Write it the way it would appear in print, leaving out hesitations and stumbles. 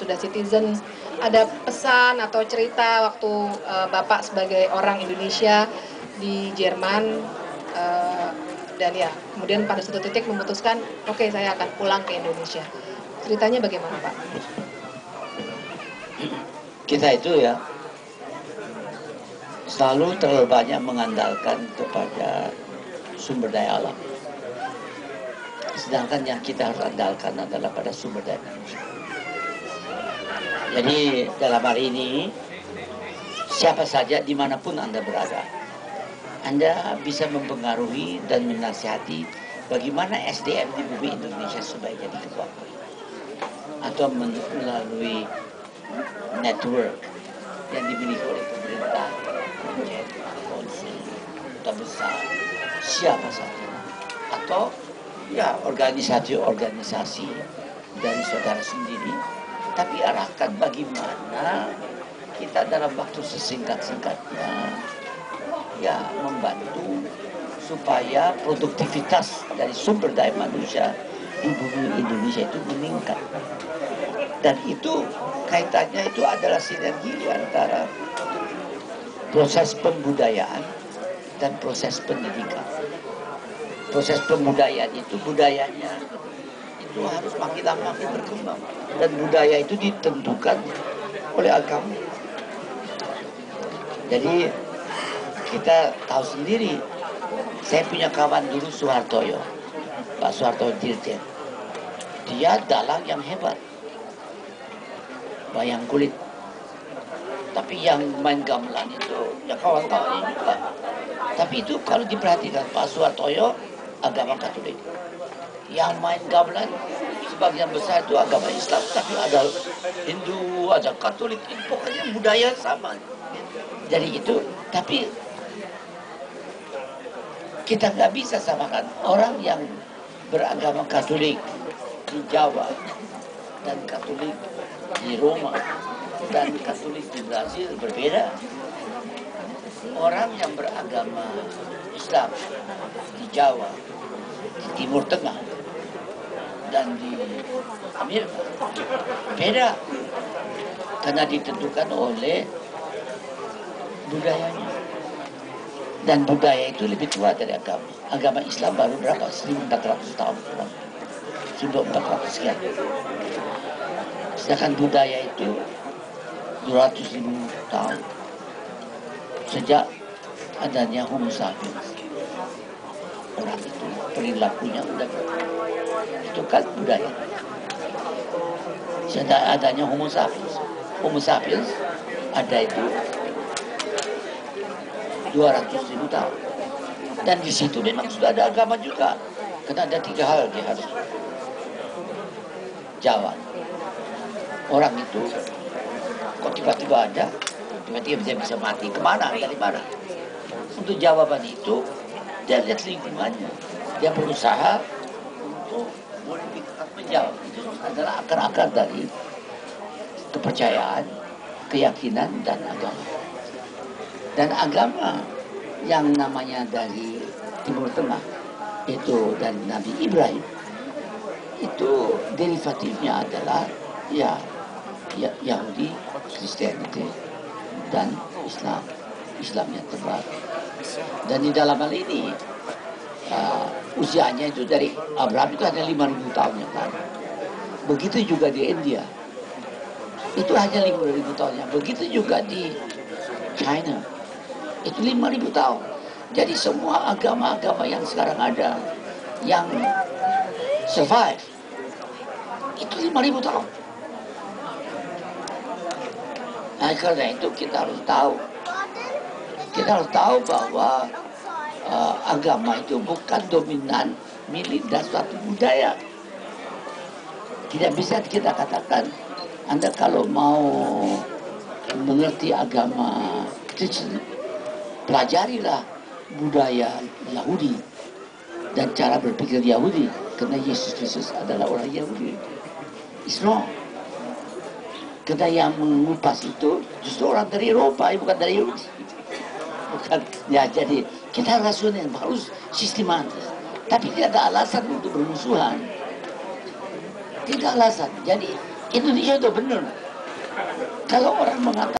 sudah citizen, ada pesan atau cerita waktu Bapak sebagai orang Indonesia di Jerman, dan ya kemudian pada suatu titik memutuskan, oke, saya akan pulang ke Indonesia. Ceritanya bagaimana, Pak? Kita itu ya selalu terlalu banyak mengandalkan kepada sumber daya alam. Sedangkan yang kita harus andalkan adalah pada sumber daya manusia. Jadi dalam hari ini, siapa saja dimanapun Anda berada, Anda bisa mempengaruhi dan menasihati bagaimana SDM di bumi Indonesia sebaiknya dikembangkan. Atau melalui network yang dimiliki oleh pemerintah, proyek, polisi, kota besar, siapa saja. Atau ya organisasi-organisasi dari saudara sendiri, tapi arahkan bagaimana kita dalam waktu sesingkat-singkatnya ya membantu supaya produktivitas dari sumber daya manusia di bumi Indonesia itu meningkat. Dan itu kaitannya itu adalah sinergi antara proses pembudayaan dan proses pendidikan. Proses pembudayaan itu budayanya itu harus makin lama makin berkembang, dan budaya itu ditentukan oleh agama. Jadi kita tahu sendiri, saya punya kawan dulu Soehartojo, Pak Soeharto Dirjen. Dia dalang yang hebat, wayang kulit. Tapi yang main gamelan itu ya kawan-kawannya juga. Tapi itu kalau diperhatikan Pak Soehartojo agama Katolik. Yang main gamelan sebagian besar itu agama Islam, tapi ada Hindu, ada Katolik, pokoknya budaya sama. Jadi itu, tapi kita nggak bisa samakan orang yang beragama Katolik di Jawa dan Katolik di Roma dan Katolik di Brazil berbeda. Orang yang beragama Islam di Jawa, di Timur Tengah, dan di Amerika beda, karena ditentukan oleh budayanya. Dan budaya itu lebih tua dari agama. Agama Islam baru berapa? 1400 tahun. 1400 sekian. Sedangkan budaya itu 200.000 tahun. Sejak adanya Homo sapiens. Orang itu perilakunya udah itu kan budaya. Sejak adanya Homo sapiens. Homo sapiens ada itu 200.000 tahun. Dan di situ memang sudah ada agama juga. Karena ada 3 hal dia harus jawab. Orang itu kok tiba-tiba ada, tiba-tiba dia bisa mati. Kemana? Dari mana? Untuk jawaban itu, dia lihat lingkungannya. Dia berusaha untuk lebih tetap menjawab. Itu adalah akar-akar dari kepercayaan, keyakinan, dan agama. Dan agama yang namanya dari Timur Tengah itu dari Nabi Ibrahim, itu derivatifnya adalah ya Yahudi, Kristianiti, dan Islam. Islamnya terbaru. Dan di dalam hal ini usianya itu dari Abraham itu hanya 5.000 tahun yang lalu. Begitu juga di India, itu hanya 5.000 tahun yang. Begitu juga di China, itu 5.000 tahun. Jadi semua agama-agama yang sekarang ada, yang survive, itu 5.000 tahun. Nah, karena itu kita harus tahu bahwa agama itu bukan dominan milik dan suatu budaya. Tidak bisa kita katakan, Anda kalau mau mengerti agama Kristen, pelajarilah budaya Yahudi dan cara berpikir Yahudi, karena Yesus Kristus adalah orang Yahudi. It's wrong. Karena yang mengupas itu justru orang dari Eropa, bukan dari Yahudi. Bukan, ya, jadi kita rasional, harus sistematis. Tapi tidak ada alasan untuk bermusuhan. Tidak alasan. Jadi Indonesia itu benar. Kalau orang mengatakan